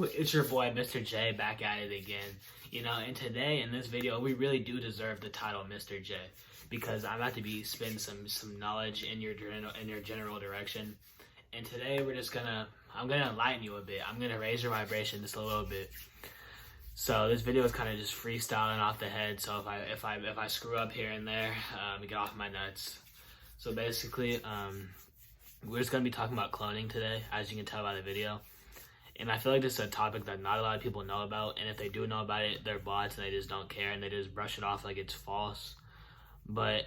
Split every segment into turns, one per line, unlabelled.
It's your boy Mr. J back at it again. And today in this video we really do deserve the title Mr. J because I'm about to be spitting some knowledge in your general direction. And today I'm gonna enlighten you a bit. I'm gonna raise your vibration just a little bit. So this video is kind of just freestyling off the head. So if I screw up here and there, get off my nuts. So basically, we're just gonna be talking about cloning today, as you can tell by the video. And I feel like this is a topic that not a lot of people know about, and if they do know about it, they're bots and they just don't care and they just brush it off like it's false. But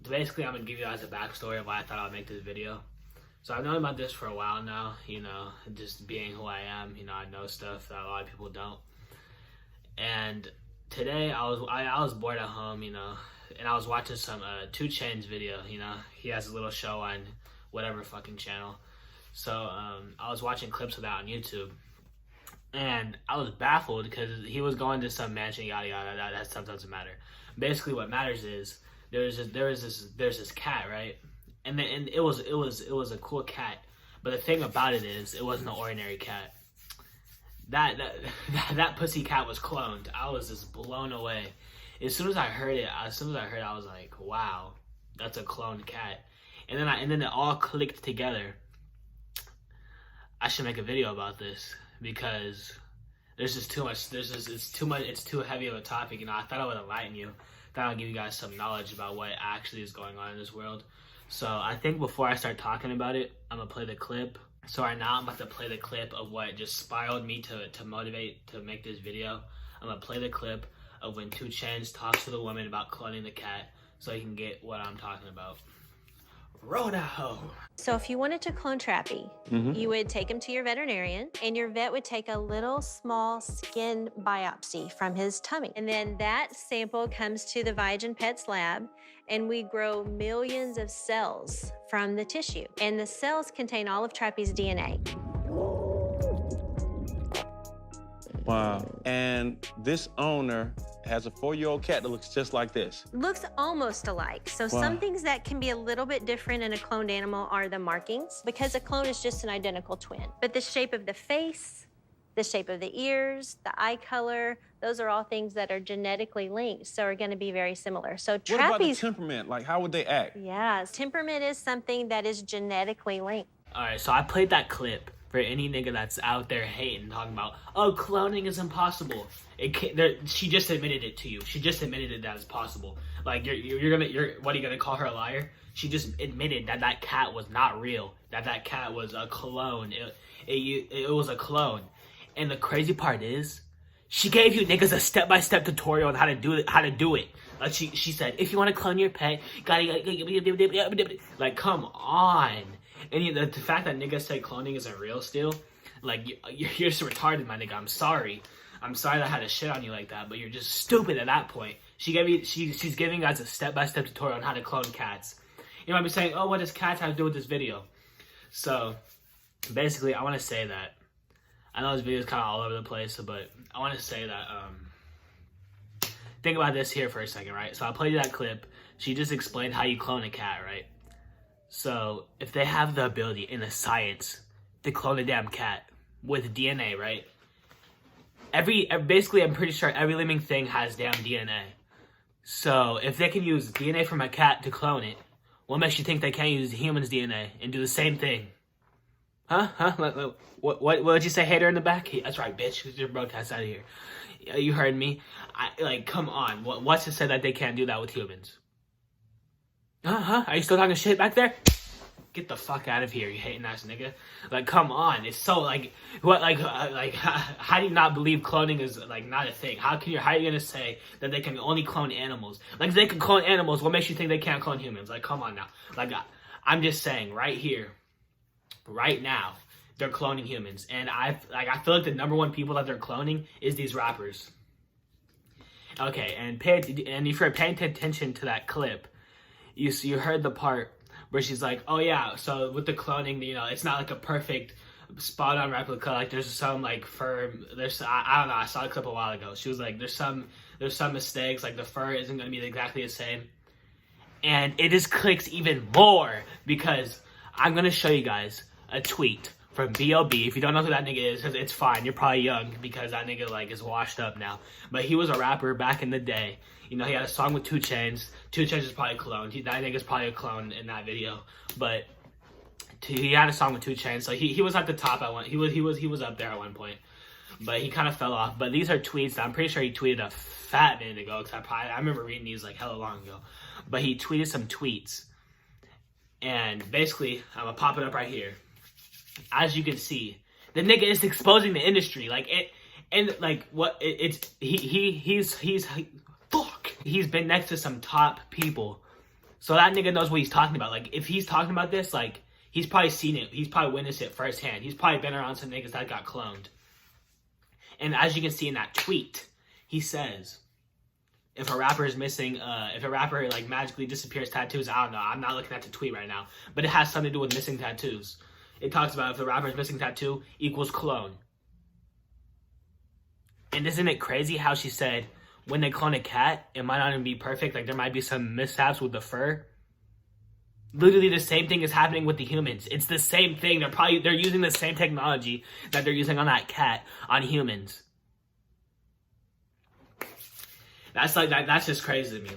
basically, I'm gonna give you guys a backstory of why I thought I'd make this video. So I've known about this for a while now, just being who I am, I know stuff that a lot of people don't. And today I was bored at home, and I was watching some 2 Chainz video, he has a little show on whatever fucking channel. So I was watching clips of that on YouTube, and I was baffled because he was going to some mansion, yada yada. That stuff doesn't matter. Basically, what matters is there's this cat, right? And it was a cool cat, but the thing about it is it wasn't an ordinary cat. That pussy cat was cloned. I was just blown away. As soon as I heard it, I was like, wow, that's a cloned cat. And then it all clicked together. I should make a video about this because there's just too much. It's too heavy of a topic. I thought I would enlighten you. Thought I'd give you guys some knowledge about what actually is going on in this world. So I think before I start talking about it, I'm gonna play the clip. So right now I'm about to play the clip of what just spiraled me to motivate to make this video. I'm gonna play the clip of when 2 Chainz talks to the woman about cloning the cat, so you can get what I'm talking about. Roll that hoe.
So if you wanted to clone Trappy, you would take him to your veterinarian, and your vet would take a little small skin biopsy from his tummy. And then that sample comes to the Viagen Pets lab, and we grow millions of cells from the tissue. And the cells contain all of Trappy's DNA.
Wow. And this owner has a 4-year-old cat that looks just like this.
Looks almost alike. So
Wow.
some things that can be a little bit different in a cloned animal are the markings, because a clone is just an identical twin. But the shape of the face, the shape of the ears, the eye color, those are all things that are genetically linked, so are gonna be very similar. So
What about the
Trappy's,
temperament? Like, how would they act?
yes, temperament is something that is genetically linked.
Alright, so I played that clip for any nigga that's out there hating, talking about, oh, cloning is impossible. She just admitted it to you. She just admitted it that it's possible. Like, what are you gonna call her a liar? She just admitted that cat was not real. That cat was a clone. It was a clone. And the crazy part is, she gave you niggas a step-by-step tutorial on how to do it. Like she said, if you want to clone your pet, like, come on. And the fact that niggas say cloning isn't real still, like, you're just retarded, my nigga. I'm sorry that I had to shit on you like that, but you're just stupid at that point. She's giving guys a step-by-step tutorial on how to clone cats. You might be saying, oh, what does cats have to do with this video? So basically, I want to say that, I know this video is kind of all over the place, but I want to say that, think about this here for a second, right? So I'll play you that clip. She just explained how you clone a cat, right? So if they have the ability in the science to clone a damn cat with DNA, right? Basically, I'm pretty sure every living thing has damn DNA. So if they can use DNA from a cat to clone it, what makes you think they can't use humans' DNA and do the same thing? Huh? What did you say, hater in the back? That's right, bitch. Get your broadcast out of here. You heard me. Come on. What's to say that they can't do that with humans? Are you still talking shit back there? Get the fuck out of here, you hating ass nigga. Like, come on. It's so, how do you not believe cloning is, not a thing? How are you gonna say that they can only clone animals? Like, if they can clone animals, what makes you think they can't clone humans? Like, come on now. Like, I'm just saying, right here, right now, they're cloning humans. And I feel like the #1 people that they're cloning is these rappers. Okay, and if you're paying attention to that clip, you heard the part where she's like, oh yeah, so with the cloning, it's not like a perfect spot-on replica. Like, there's some fur, I don't know, I saw the clip a while ago. She was like, there's some mistakes, like the fur isn't gonna be exactly the same. And it just clicks even more because I'm gonna show you guys a tweet from B.O.B. If you don't know who that nigga is, it's fine. You're probably young because that nigga like is washed up now. But he was a rapper back in the day. You know, he had a song with 2 Chainz. 2 Chainz is probably a clone. That nigga's probably a clone in that video. But he had a song with 2 Chainz, so he was at the top at one. He was up there at one point. But he kind of fell off. But these are tweets that I'm pretty sure he tweeted a fat minute ago. Because I remember reading these like hella long ago. But he tweeted some tweets. And basically, I'm going to pop it up right here. As you can see, the nigga is exposing the industry. Like, it, and like, what, he's fuck. He's been next to some top people. So that nigga knows what he's talking about. Like, if he's talking about this, like, he's probably seen it. He's probably witnessed it firsthand. He's probably been around some niggas that got cloned. And as you can see in that tweet, he says, if a rapper is missing, if a rapper like magically disappears tattoos, I don't know. I'm not looking at the tweet right now. But it has something to do with missing tattoos. It talks about if the rapper is missing tattoo equals clone. And isn't it crazy how she said, when they clone a cat, it might not even be perfect. Like, there might be some mishaps with the fur. Literally the same thing is happening with the humans. It's the same thing. They're using the same technology that they're using on that cat on humans. That's just crazy to me.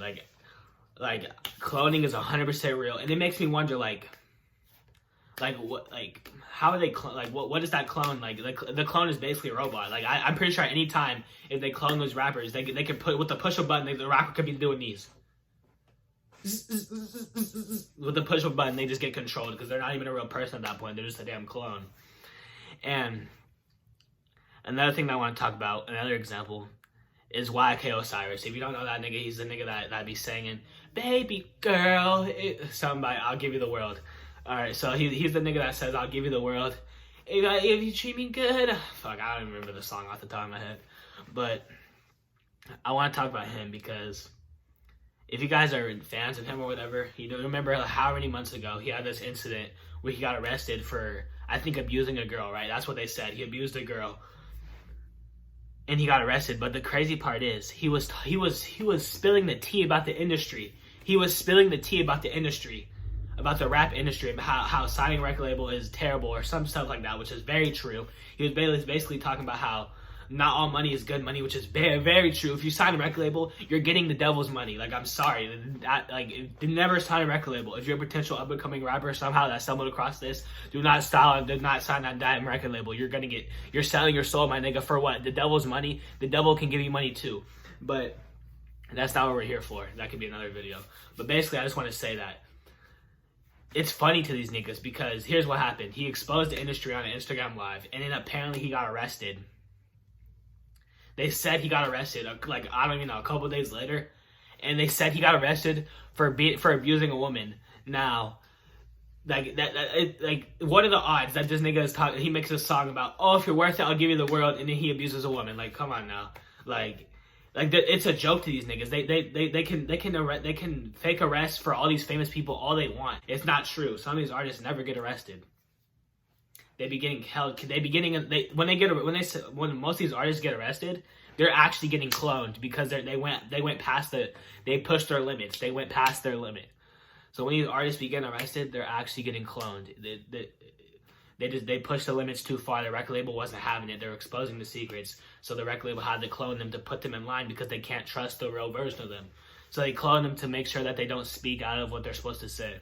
Like cloning is 100% real, and it makes me wonder, like what, like how are they like what is that clone like? The clone is basically a robot. Like I'm pretty sure anytime if they clone those rappers, they can put with the push of a button, the rapper could be doing these. With the push of a button, they just get controlled because they're not even a real person at that point. They're just a damn clone. And another thing that I want to talk about, another example, is YK Osiris. If you don't know that nigga, he's the nigga that be singing, "Baby girl," something by "I'll Give You the World." Alright, so he's the nigga that says, "I'll give you the world if you treat me good." Fuck, I don't even remember the song off the top of my head. But I want to talk about him because if you guys are fans of him or whatever, you remember how many months ago he had this incident where he got arrested for, I think, abusing a girl, right? That's what they said. He abused a girl. And he got arrested. But the crazy part is he was spilling the tea about the industry. He was spilling the tea about the industry. About the rap industry, about how signing a record label is terrible or some stuff like that, which is very true. He was basically talking about how not all money is good money, which is very, very true. If you sign a record label, you're getting the devil's money. Like, I'm sorry. Never sign a record label. If you're a potential up-and-coming rapper somehow that stumbled across this, do not sign that damn record label. You're selling your soul, my nigga, for what? The devil's money? The devil can give you money too. But that's not what we're here for. That could be another video. But basically, I just want to say that it's funny to these niggas because here's what happened. He exposed the industry on an Instagram Live, and then apparently he got arrested. They said he got arrested, like, I don't even know, a couple of days later. And they said he got arrested for abusing a woman. Now, what are the odds that this nigga is talking, he makes a song about, oh, if you're worth it, I'll give you the world, and then he abuses a woman. Like, come on now. It's a joke to these niggas. They can fake arrest for all these famous people all they want. It's not true. Some of these artists never get arrested. They be getting held. When most of these artists get arrested, they're actually getting cloned because they pushed their limits. They went past their limit. So when these artists be getting arrested, they're actually getting cloned. They pushed the limits too far. The record label wasn't having it. They were exposing the secrets. So the record label had to clone them to put them in line because they can't trust the real version of them. So they clone them to make sure that they don't speak out of what they're supposed to say.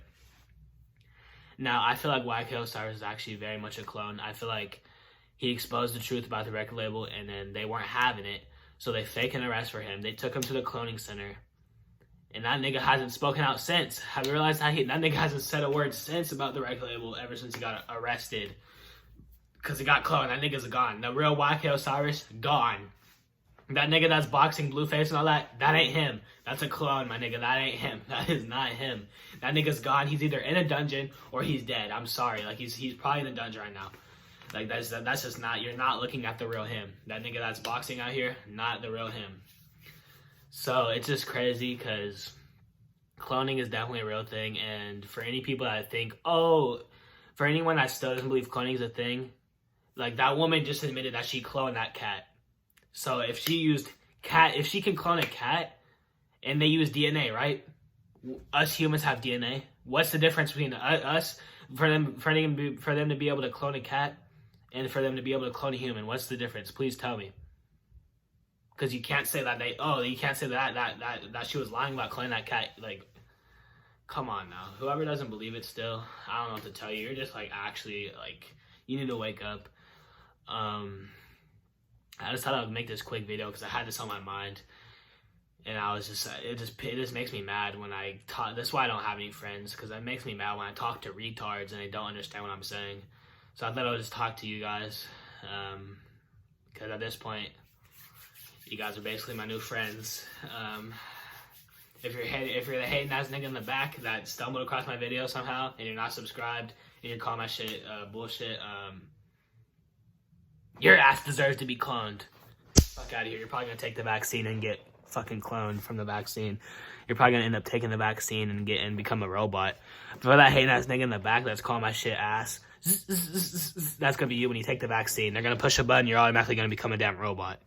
Now, I feel like YK Osiris is actually very much a clone. I feel like he exposed the truth about the record label and then they weren't having it. So they faked an arrest for him. They took him to the cloning center. And that nigga hasn't spoken out since. Have you realized that nigga hasn't said a word since about the record label ever since he got arrested? Because he got cloned. That nigga's gone. The real YK Osiris, gone. That nigga that's boxing Blueface and all that ain't him. That's a clone, my nigga. That ain't him. That is not him. That nigga's gone. He's either in a dungeon or he's dead. I'm sorry. Like, he's probably in a dungeon right now. Like, that's just not, you're not looking at the real him. That nigga that's boxing out here, not the real him. So it's just crazy because cloning is definitely a real thing. And for any people that think, for anyone that still doesn't believe cloning is a thing, like, that woman just admitted that she cloned that cat. So if she can clone a cat and they use DNA, right? Us humans have DNA. What's the difference between us for them to be able to clone a cat and for them to be able to clone a human. What's the difference? Please tell me. Because you can't say that you can't say that she was lying about cloning that cat. Like, come on now. Whoever doesn't believe it still, I don't know what to tell you. You're just like, actually, like, you need to wake up. I just thought I would make this quick video because I had this on my mind. And I was just, it just makes me mad when I talk. That's why I don't have any friends, because it makes me mad when I talk to retards and they don't understand what I'm saying. So I thought I would just talk to you guys, because at this point, you guys are basically my new friends. If you're the hating ass nigga in the back that stumbled across my video somehow and you're not subscribed and you're calling my shit bullshit, your ass deserves to be cloned. Fuck out of here. You're probably gonna take the vaccine and get fucking cloned from the vaccine. You're probably gonna end up taking the vaccine and become a robot. For that hating ass nigga in the back that's calling my shit ass, that's gonna be you when you take the vaccine. They're gonna push a button, you're automatically gonna become a damn robot.